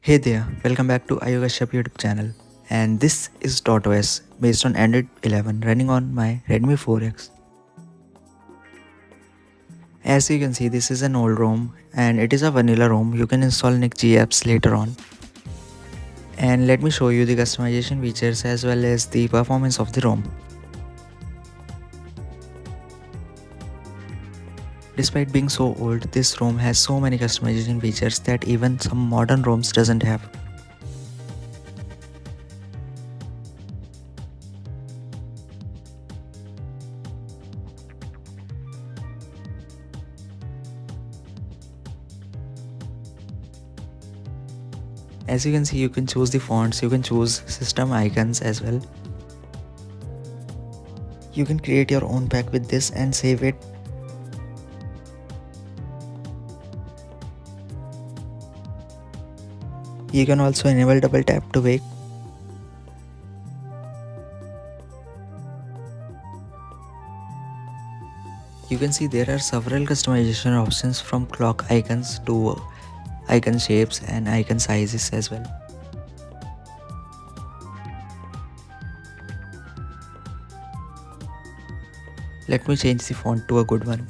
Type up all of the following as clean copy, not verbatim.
Hey there, welcome back to NikGApps YouTube channel, and this is DotOS based on Android 11 running on my Redmi 4X. As you can see, this is an old ROM and it is a vanilla ROM. You can install NikGApps later on. And let me show you the customization features as well as the performance of the ROM. Despite being so old, this ROM has so many customization features that even some modern ROMs doesn't have. As you can see, you can choose the fonts, you can choose system icons as well. You can create your own pack with this and save it. You can also enable double tap to wake. You can see there are several customization options from clock icons to icon shapes and icon sizes as well. Let me change the font to a good one.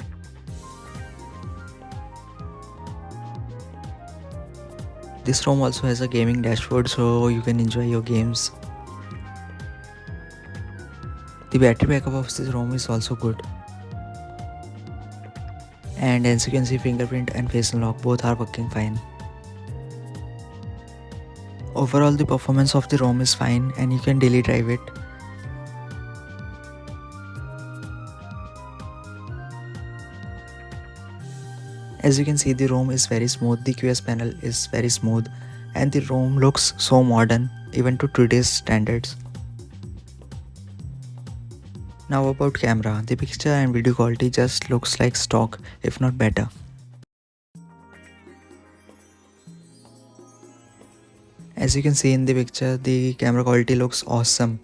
This ROM also has a gaming dashboard so you can enjoy your games. The battery backup of this ROM is also good. And as you can see, fingerprint and face unlock both are working fine. Overall, the performance of the ROM is fine and you can daily drive it. As you can see, the ROM is very smooth, the QS panel is very smooth and the ROM looks so modern even to today's standards. Now about camera, the picture and video quality just looks like stock, if not better. As you can see in the picture, the camera quality looks awesome.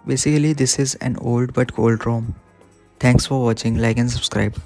Basically, this is an old but gold ROM. Thanks for watching, like and subscribe.